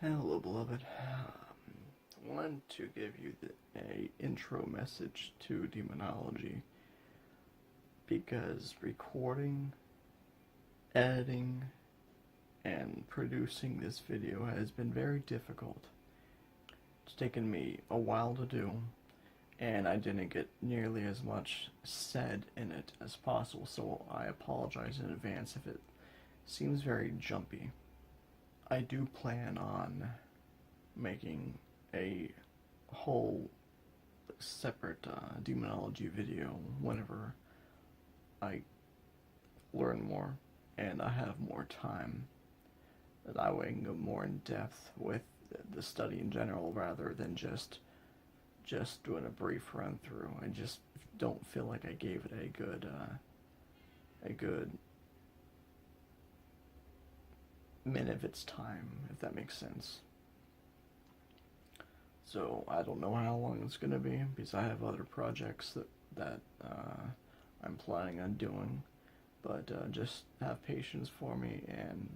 Hello, beloved. I wanted to give you a intro message to Demonology because recording, editing, and producing this video has been very difficult. It's taken me a while to do, and I didn't get nearly as much said in it as possible, so I apologize in advance if it seems very jumpy. I do plan on making a whole separate demonology video whenever I learn more and I have more time. That way I can go more in depth with the study in general rather than just doing a brief run through. I just don't feel like I gave it a good minute of its time, if that makes sense. So I don't know how long it's gonna be because I have other projects that I'm planning on doing, but just have patience for me, and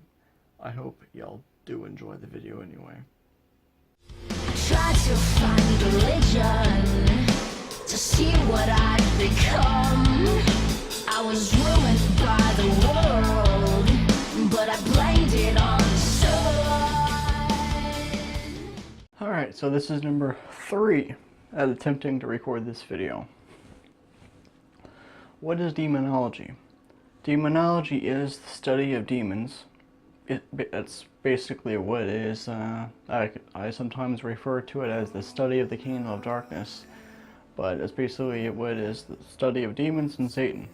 I hope y'all do enjoy the video anyway. Try to find religion to see what I'd become. I was ruined by the world, but I blamed it on the sun. Alright, so this is number 3 at attempting to record this video. What is demonology? Demonology is the study of demons. It's basically what it is. I sometimes refer to it as the study of the kingdom of darkness, but it's basically what it is, the study of demons and Satan.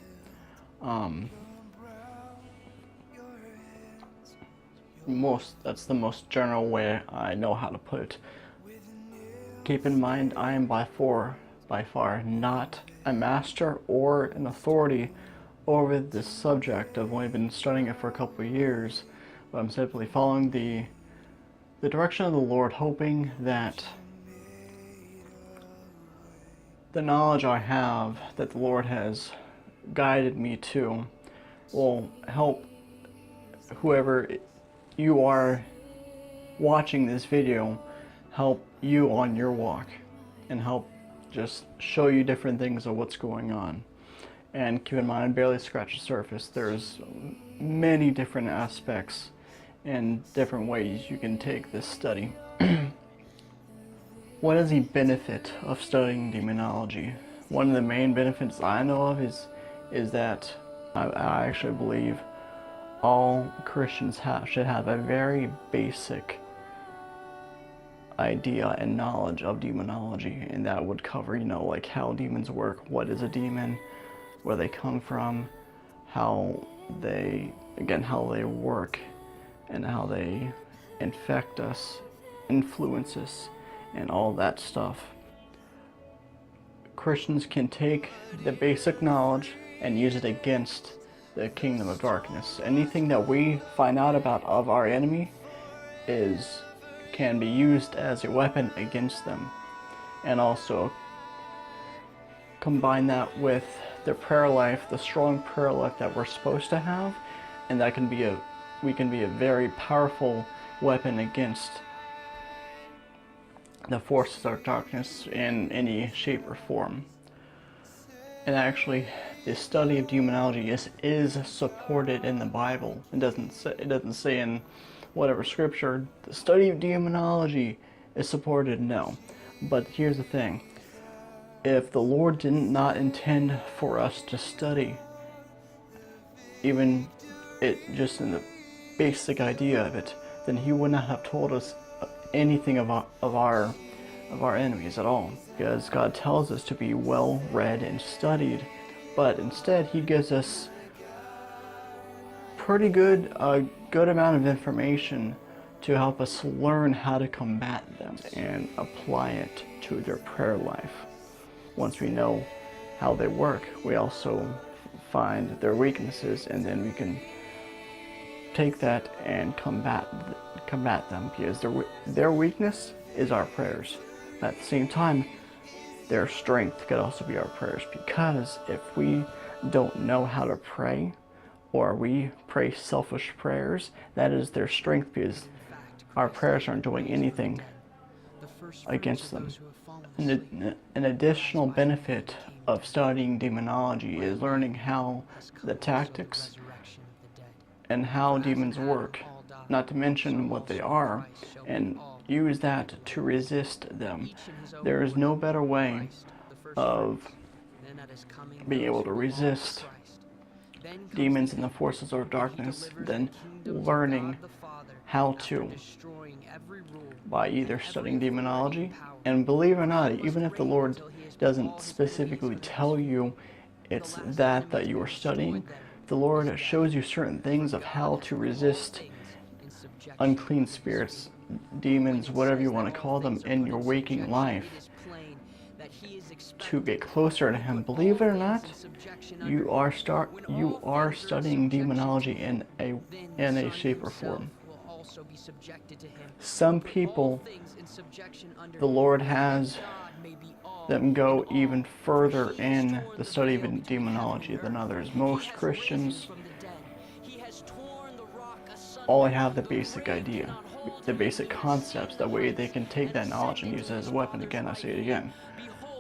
That's the most general way I know how to put it. Keep in mind, I am by far not a master or an authority over this subject. I've only been studying it for a couple of years, but I'm simply following the direction of the Lord, hoping that the knowledge I have that the Lord has guided me to will help whoever you are watching this video, help you on your walk, and help just show you different things of what's going on. And keep in mind, I barely scratched the surface. There's many different aspects and different ways you can take this study. What is the benefit of studying demonology? One of the main benefits I know of is that I actually believe all Christians should have a very basic idea and knowledge of demonology, and that would cover, like how demons work, what is a demon, where they come from, how they work, and how they infect us, influence us, and all that stuff. Christians can take the basic knowledge and use it against the kingdom of darkness. Anything that we find out about of our enemy can be used as a weapon against them. And also combine that with the prayer life, the strong prayer life that we're supposed to have, and that we can be a very powerful weapon against the forces of darkness in any shape or form. And actually, the study of demonology is supported in the Bible. It doesn't say in whatever scripture the study of demonology is supported. No. But here's the thing. If the Lord did not intend for us to study, even it just in the basic idea of it, then He would not have told us anything of our enemies at all. Because God tells us to be well read and studied, but instead He gives us a good amount of information to help us learn how to combat them and apply it to their prayer life. Once we know how they work, we also find their weaknesses, and then we can take that and combat them, because their weakness is our prayers. At the same time, their strength could also be our prayers, because if we don't know how to pray, or we pray selfish prayers, that is their strength, because our prayers aren't doing anything against them. An additional benefit of studying demonology is learning how the tactics and how demons work, not to mention what they are, and use that to resist them. There is no better way of being able to resist demons and the forces of darkness than learning how to, by either studying demonology, and believe it or not, even if the Lord doesn't specifically tell you it's that you are studying, the Lord shows you certain things of how to resist unclean spirits, demons, whatever you want to call them, in your waking life, to get closer to Him. Believe it or not, you are studying demonology in a shape or form. Some people, the Lord has them go even further in the study of demonology than others. Most Christians only have the basic idea, the basic concepts. That way they can take that knowledge and use it as a weapon. Again, I say it again.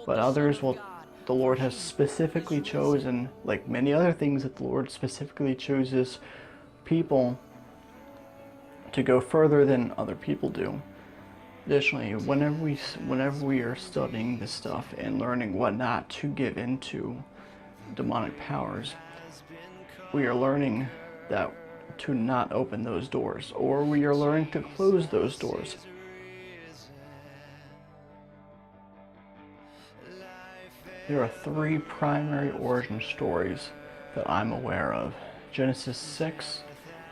But others will, the Lord has specifically chosen, like many other things, that the Lord specifically chooses people to go further than other people do. Additionally, whenever we are studying this stuff and learning what not to give into demonic powers, we are learning that to not open those doors, or we are learning to close those doors. There are three primary origin stories that I'm aware of: Genesis 6,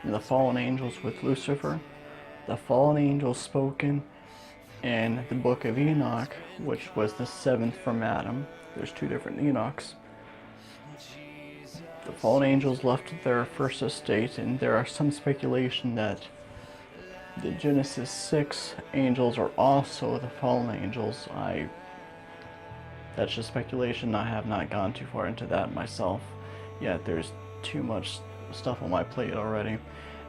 and the fallen angels with Lucifer, the fallen angels spoken in the book of Enoch, which was the seventh from Adam. There's two different Enochs. The fallen angels left their first estate, and there are some speculation that the Genesis 6 angels are also the fallen angels. That's just speculation. I have not gone too far into that myself yet. There's too much stuff on my plate already.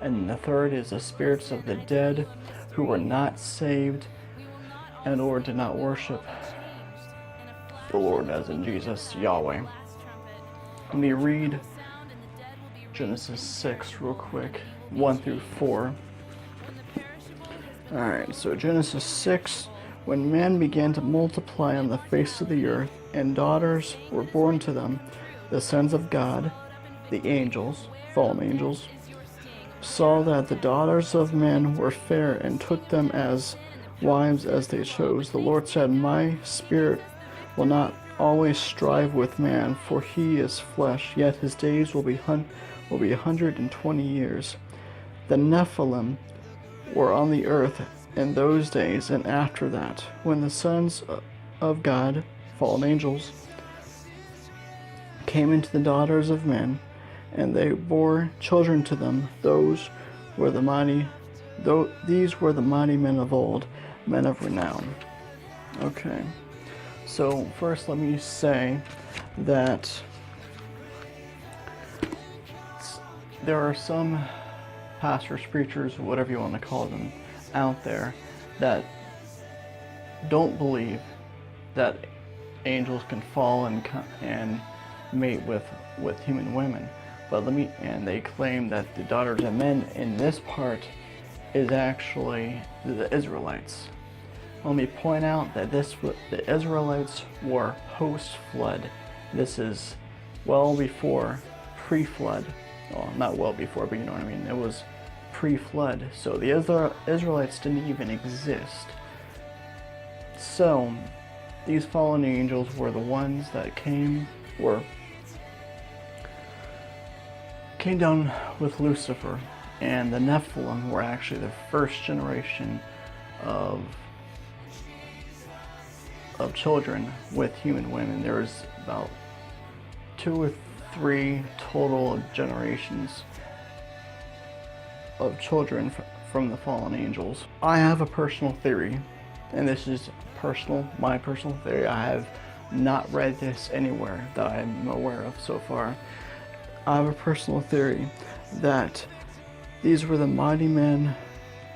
And the third is the spirits of the dead who were not saved and or did not worship the Lord, as in Jesus, Yahweh. Let me read Genesis 6 real quick, 1 through 4. Alright, so Genesis 6, when man began to multiply on the face of the earth, and daughters were born to them, the sons of God, the angels, fallen angels, saw that the daughters of men were fair, and took them as wives as they chose. The Lord said, my spirit will not always strive with man, for he is flesh, yet his days will be 120 years. The Nephilim were on the earth in those days and after that, when the sons of God, fallen angels, came into the daughters of men, and they bore children to them. These were the mighty men of old, men of renown. Okay, so first let me say that there are some pastors, preachers, whatever you want to call them, out there that don't believe that angels can fall and mate with human women. But and they claim that the daughters of men in this part is actually the Israelites. Let me point out that the Israelites were post-flood. This is well before pre-flood. Well, not well before, but you know what I mean. It was pre-flood, so the Israelites didn't even exist. So these fallen angels were the ones that came down with Lucifer, and the Nephilim were actually the first generation of children with human women. There was about 2 or 3 total generations of children from the fallen angels. I have a personal theory, and this is my personal theory. I have not read this anywhere that I'm aware of so far. I have a personal theory that these were the mighty men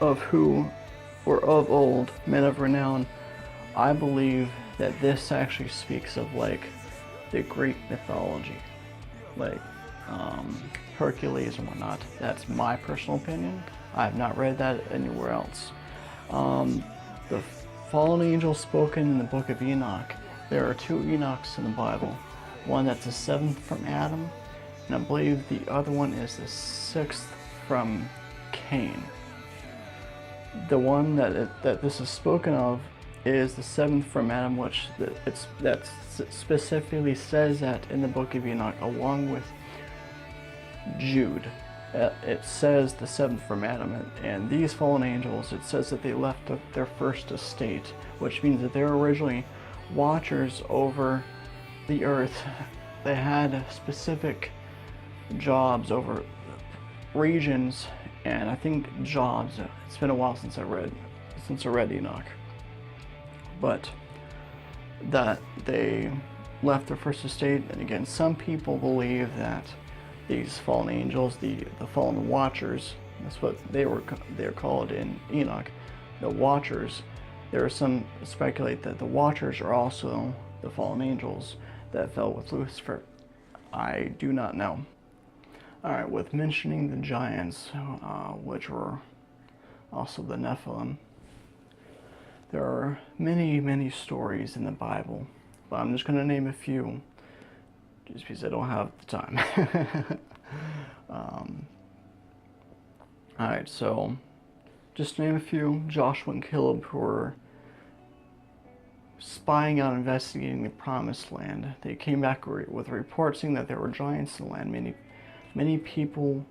of who were of old, men of renown. I believe that this actually speaks of like the Greek mythology, like Hercules and whatnot. That's my personal opinion. I have not read that anywhere else. The fallen angel spoken in the book of Enoch. There are two Enochs in the Bible. One that's the seventh from Adam, and I believe the other one is the sixth from Cain. The one that this is spoken of is the seventh from Adam, which that specifically says that in the book of Enoch, along with Jude. It says the seventh from Adam, and these fallen angels, it says that they left their first estate, which means that they were originally watchers over the earth. They had specific jobs over regions, and I think jobs. It's been a while since I read Enoch, but that they left their first estate. And again, some people believe that these fallen angels, the fallen watchers, that's what they're called in Enoch, the watchers. There are some speculate that the watchers are also the fallen angels that fell with Lucifer. I do not know. Alright, with mentioning the giants, which were also the Nephilim, there are many stories in the Bible, but I'm just going to name a few, just because I don't have the time. Alright, so just to name a few: Joshua and Caleb, who were spying out, investigating the Promised Land. They came back with reports saying that there were giants in the land. Many people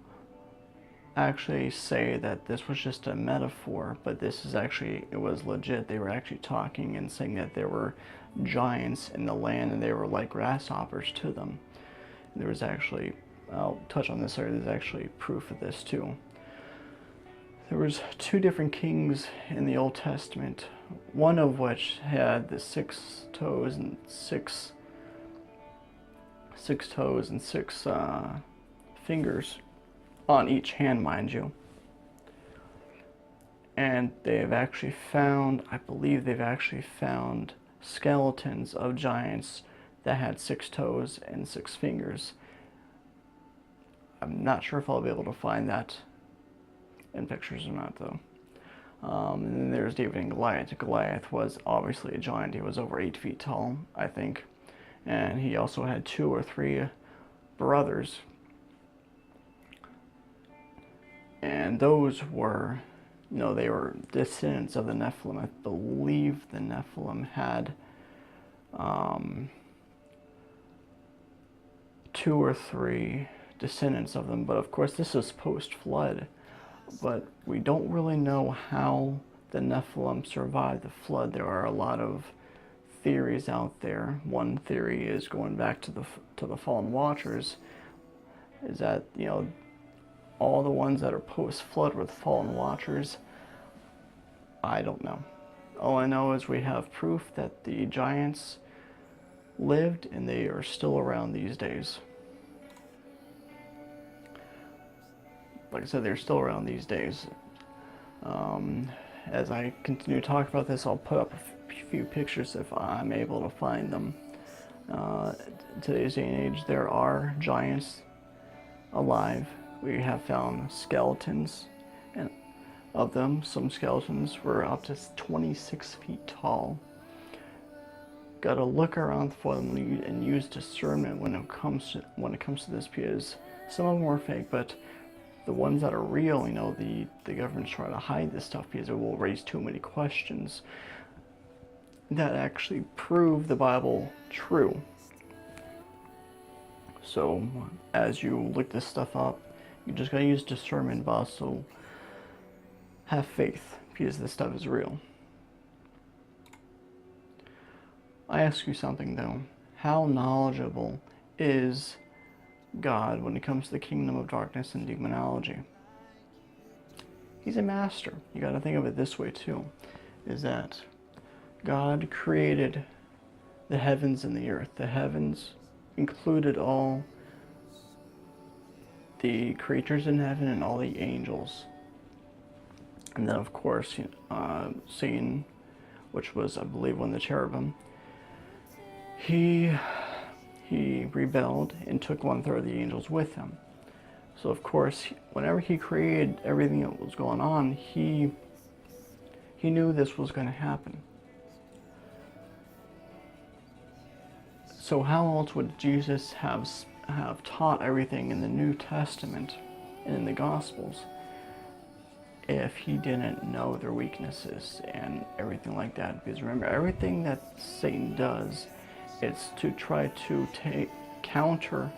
actually say that this was just a metaphor, but it was legit. They were actually talking and saying that there were giants in the land, and they were like grasshoppers to them. There was actually, I'll touch on this later, there's actually proof of this too. There was two different kings in the Old Testament, one of which had the six toes and six fingers on each hand, mind you. And I believe they've actually found skeletons of giants that had 6 toes and 6 fingers. I'm not sure if I'll be able to find that in pictures or not, though. And then there's David and Goliath. Goliath was obviously a giant. He was over 8 feet tall, I think. And he also had 2 or 3 brothers. And those were, they were descendants of the Nephilim. I believe the Nephilim had 2 or 3 descendants of them. But of course, this is post-flood. But we don't really know how the Nephilim survived the flood. There are a lot of theories out there. One theory is going back to the fallen watchers, is that all the ones that are post-flood were the fallen watchers. I don't know. All I know is we have proof that the giants lived, and they are still around these days. Like I said, they're still around these days. As I continue to talk about this, I'll put up a few pictures if I'm able to find them. In today's day and age, there are giants alive. We have found skeletons of them. Some skeletons were up to 26 feet tall. Got to look around for them and use discernment when it comes to this, because some of them are fake, but the ones that are real, the government's trying to hide this stuff because it will raise too many questions that actually prove the Bible true. So as you look this stuff up, you just gotta use discernment, but also have faith, because this stuff is real. I ask you something though. How knowledgeable is God when it comes to the kingdom of darkness and demonology? He's a master. You got to think of it this way too, is that God created the heavens and the earth. The heavens included all the creatures in heaven and all the angels. And then, of course, Satan, which was, I believe, one of the cherubim, he rebelled and took 1/3 of the angels with him. So, of course, whenever he created everything that was going on, he knew this was going to happen. So how else would Jesus have taught everything in the New Testament and in the Gospels if he didn't know their weaknesses and everything like that? Because remember, everything that Satan does, it's to try to counter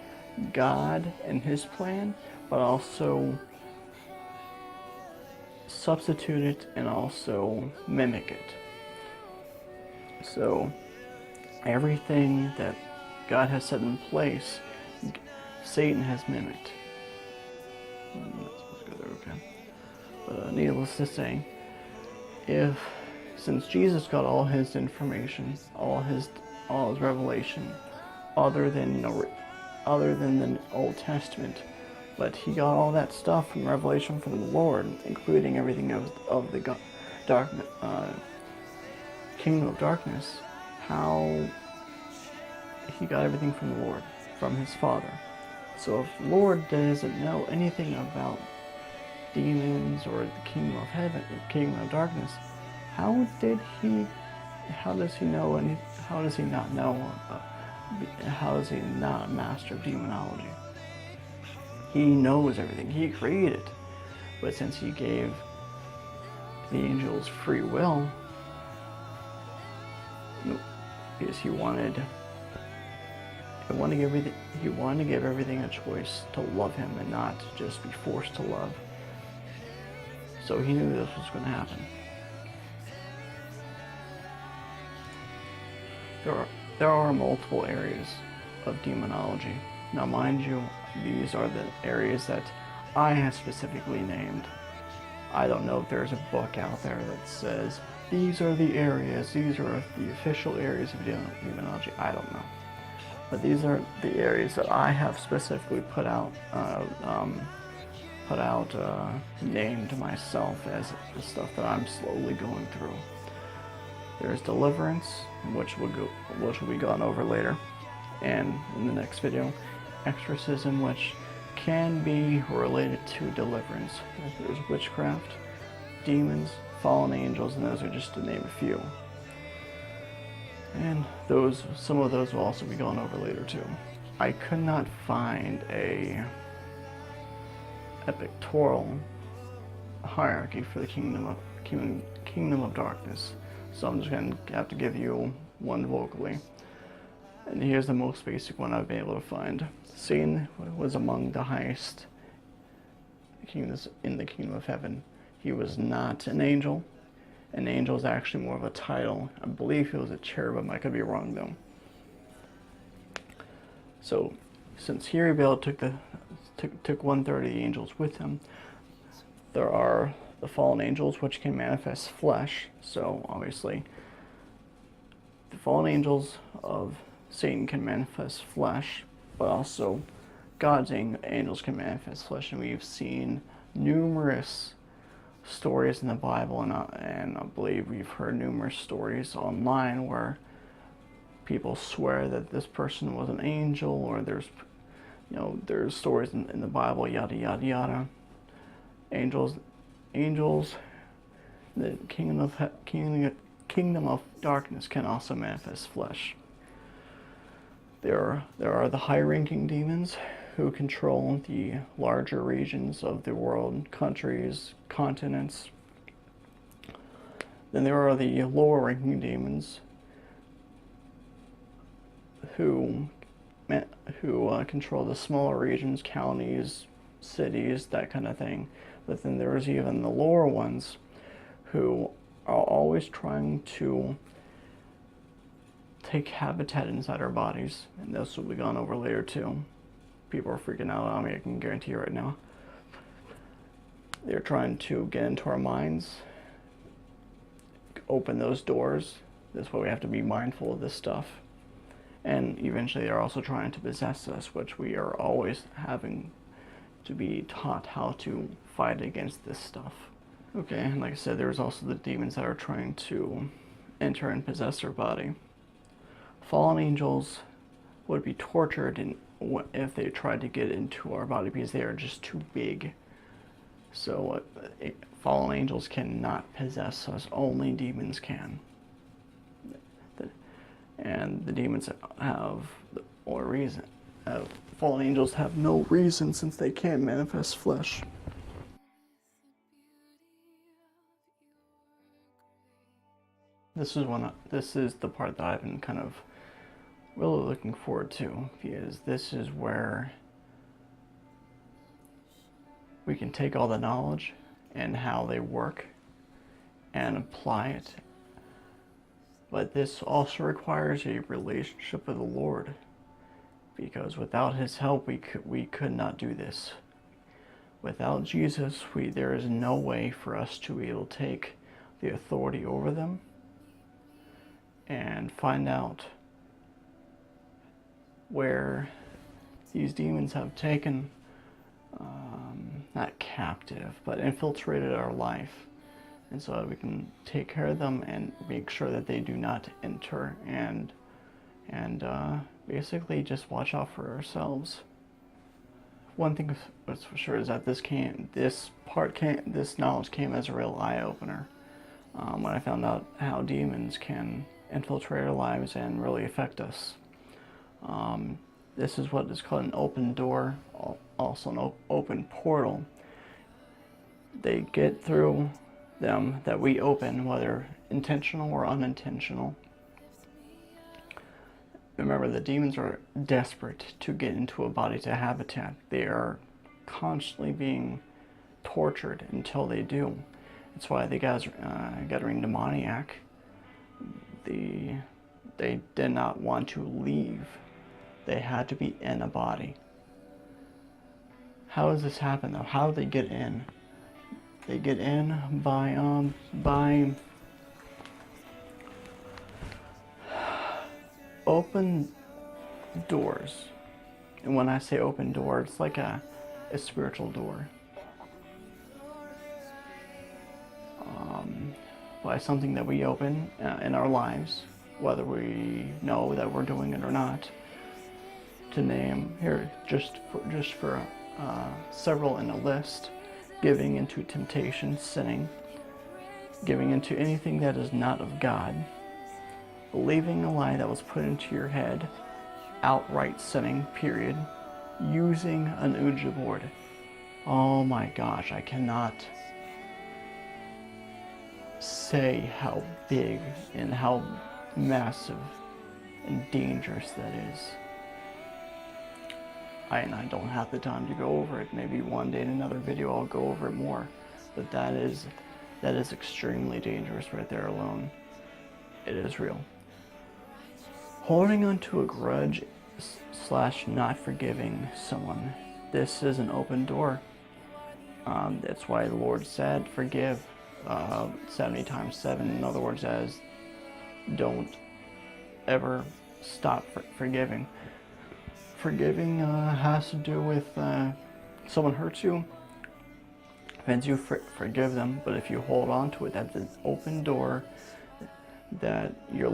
God and his plan, but also substitute it and also mimic it. So everything that God has set in place, Satan has mimicked. I'm not supposed to go there, okay. But needless to say, since Jesus got all his information, all his revelation, other than the Old Testament, but he got all that stuff from revelation from the Lord, including everything of the kingdom of darkness. How he got everything from the Lord, from his Father. So if the Lord doesn't know anything about demons or the kingdom of heaven, the kingdom of darkness, how does he not master demonology? He knows everything. He created it. But since he gave the angels free will, because he wanted to give everything a choice to love him and not just be forced to love. So he knew this was going to happen. There are multiple areas of demonology. Now, mind you, these are the areas that I have specifically named. I don't know if there's a book out there that says these are the areas, these are the official areas of demonology. I don't know. But these are the areas that I have specifically named myself as the stuff that I'm slowly going through. There's Deliverance, which will be gone over later, and in the next video, Exorcism, which can be related to Deliverance. There's witchcraft, demons, fallen angels, and those are just to name a few. And some of those will also be gone over later too. I could not find a pictorial hierarchy for the kingdom of darkness, so I'm just going to have to give you one vocally. And here's the most basic one I've been able to find. Satan was among the highest kingdoms in the kingdom of heaven. He was not an angel. An angel is actually more of a title. I believe he was a cherubim. I could be wrong though. So, since he rebelled, took 1/3 of the angels with him. There are the fallen angels, which can manifest flesh. So obviously, the fallen angels of Satan can manifest flesh, but also God's angels can manifest flesh, and we've seen numerous stories in the Bible, and I believe we've heard numerous stories online where people swear that this person was an angel, or there's stories in the Bible, yada yada yada. Angels, the kingdom of darkness can also manifest flesh. There are the high-ranking demons who control the larger regions of the world, countries, continents. Then there are the lower-ranking demons who control the smaller regions, counties, cities, that kind of thing. But then there's even the lower ones who are always trying to take habitat inside our bodies, and this will be gone over later too. People are freaking out on me, I can guarantee you right now. They're trying to get into our minds, open those doors. That's why we have to be mindful of this stuff. And eventually they're also trying to possess us, which we are always having to be taught how to fight against this stuff. Okay, and like I said, there's also the demons that are trying to enter and possess our body. Fallen angels would be tortured if they tried to get into our body because they are just too big. So fallen angels cannot possess us, only demons can. And the demons have no reason. Fallen angels have no reason since they can't manifest flesh. This is the part that I've been kind of really looking forward to, because this is where we can take all the knowledge and how they work and apply it. But this also requires a relationship with the Lord, because without His help we could not do this. Without Jesus, there is no way for us to be able to take the authority over them and find out where these demons have taken, not captive, but infiltrated our life, and so that we can take care of them and make sure that they do not enter, and basically just watch out for ourselves. One thing that's for sure is that this knowledge came as a real eye-opener when I found out how demons can infiltrate our lives and really affect us. This is what is called an open door, also an open portal. They get through them that we open, whether intentional or unintentional. Remember, the demons are desperate to get into a body to habitat. They are constantly being tortured until they do. That's why the gathering demoniac, they did not want to leave. They had to be in a body. How does this happen though? How do they get in? They get in by open doors. And when I say open door, it's like a spiritual door. By something that we open in our lives, whether we know that we're doing it or not. To name here, just for several in a list: giving into temptation, sinning; giving into anything that is not of God; believing a lie that was put into your head; outright sinning, period; using an Ouija board. Oh my gosh, I cannot say how big and how massive and dangerous that is. And I don't have the time to go over it. Maybe one day in another video I'll go over it more. But that is extremely dangerous right there alone. It is real. Holding on to a grudge / not forgiving someone. This is an open door. That's why the Lord said forgive 70 times 7. In other words, as don't ever stop forgiving. Forgiving has to do with someone hurts you, and you forgive them. But if you hold on to it, that's an open door that you're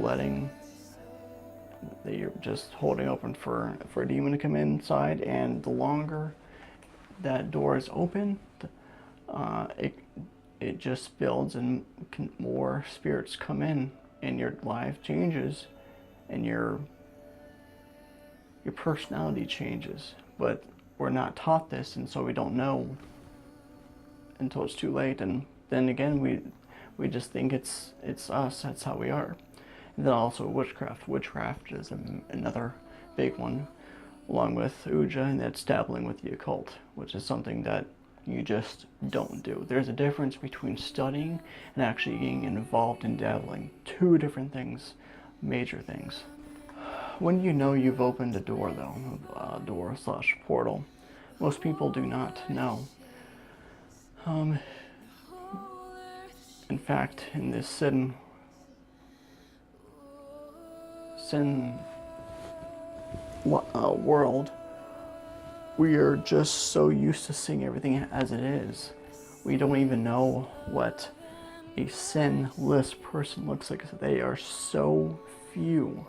just holding open for a demon to come inside. And the longer that door is open, it just builds, and more spirits come in, and your life changes, and your personality changes. But we're not taught this, and so we don't know until it's too late. And then again, we just think it's us. That's how we are. And then also witchcraft. Witchcraft is another big one, along with Ouija, and that's dabbling with the occult, which is something that you just don't do. There's a difference between studying and actually getting involved in dabbling. Two different things, major things. When you know you've opened a door, though, a door / portal, most people do not know. In fact, in this sin world, we are just so used to seeing everything as it is. We don't even know what a sinless person looks like. They are so few.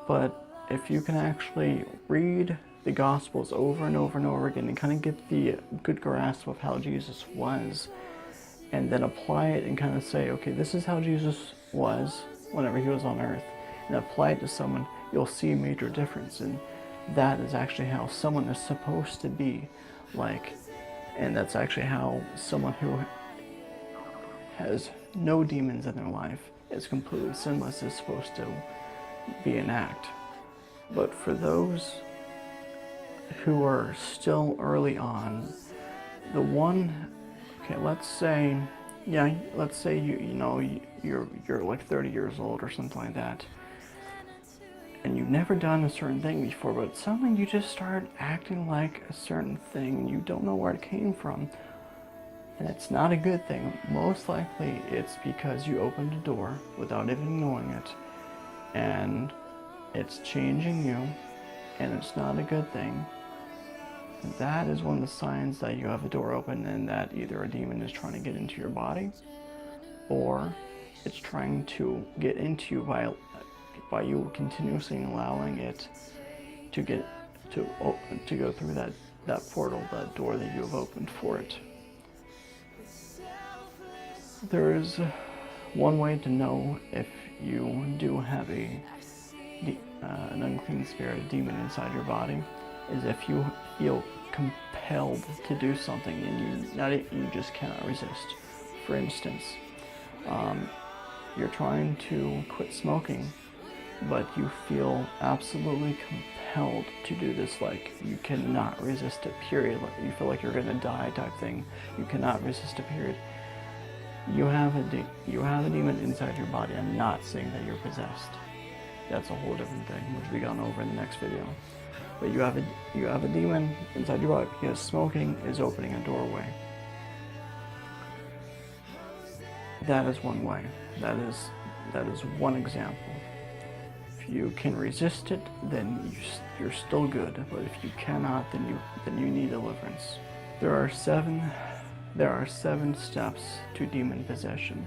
But if you can actually read the Gospels over and over and over again and kind of get the good grasp of how Jesus was, and then apply it and kind of say, okay, this is how Jesus was whenever he was on earth, and apply it to someone, you'll see a major difference. And that is actually how someone is supposed to be like, and that's actually how someone who has no demons in their life, is completely sinless, is supposed to be an act. But for those who are still early on, the one, okay, let's say you're like 30 years old or something like that, and you've never done a certain thing before, but suddenly you just start acting like a certain thing and you don't know where it came from. And it's not a good thing. Most likely it's because you opened a door without even knowing it, and it's changing you, and it's not a good thing. That is one of the signs that you have a door open and that either a demon is trying to get into your body, or it's trying to get into you by you continuously allowing it to go through that portal, that door that you have opened for it. There is one way to know if you do have an unclean spirit, a demon inside your body, is if you feel compelled to do something and you just cannot resist. For instance, you're trying to quit smoking, but you feel absolutely compelled to do this, like you cannot resist it, period. Like you feel like you're gonna die type thing. You cannot resist it, period. You have a demon inside your body. I'm not saying that you're possessed. That's a whole different thing, which we gone over in the next video. But you have a demon inside your body because smoking is opening a doorway. That is one way. That is one example. If you can resist it, then you're still good. But if you cannot, then you need deliverance. There are seven steps to demon possession,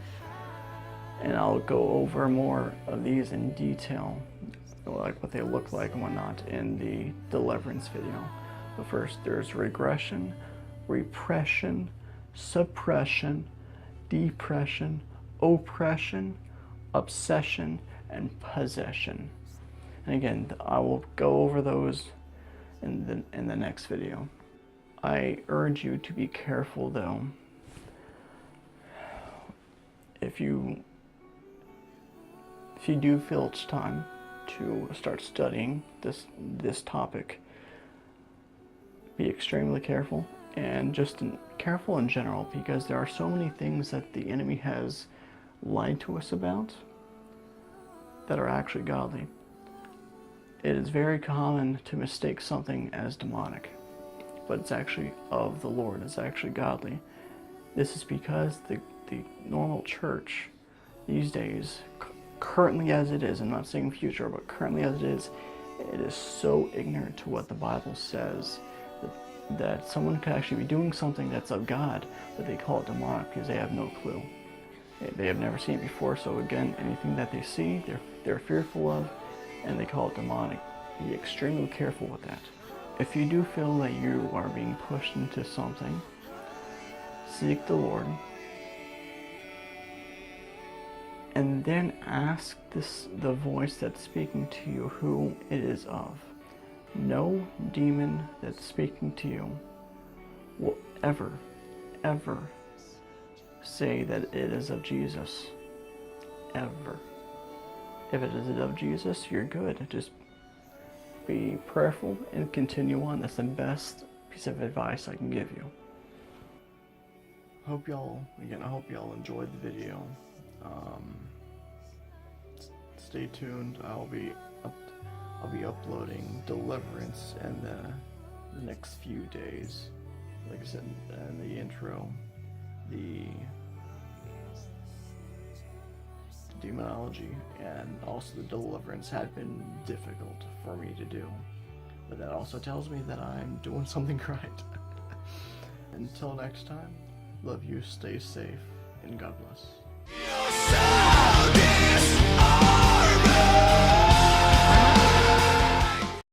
and I'll go over more of these in detail, like what they look like and whatnot, in the Deliverance video. But first, there's regression, repression, suppression, depression, oppression, obsession, and possession. And again, I will go over those in the next video. I urge you to be careful though. If you do feel it's time to start studying this topic, be extremely careful, and just careful in general, because there are so many things that the enemy has lied to us about that are actually godly. It is very common to mistake something as demonic, but it's actually of the Lord, it's actually godly. This is because the normal church these days, currently as it is, I'm not saying future, but currently as it is so ignorant to what the Bible says that someone could actually be doing something that's of God, but they call it demonic because they have no clue. They have never seen it before, so again, anything that they see, they're fearful of, and they call it demonic. Be extremely careful with that. If you do feel that you are being pushed into something, seek the Lord, and then ask the voice that's speaking to you who it is of. No demon that's speaking to you will ever say that it is of Jesus. Ever. If it is of Jesus, you're good. Just be prayerful and continue on. That's the best piece of advice I can give you. I hope y'all enjoyed the video. Stay tuned. I'll be uploading Deliverance in the next few days. Like I said in the intro, the Demonology and also the Deliverance had been difficult for me to do, but that also tells me that I'm doing something right. Until next time, love you, stay safe, and God bless.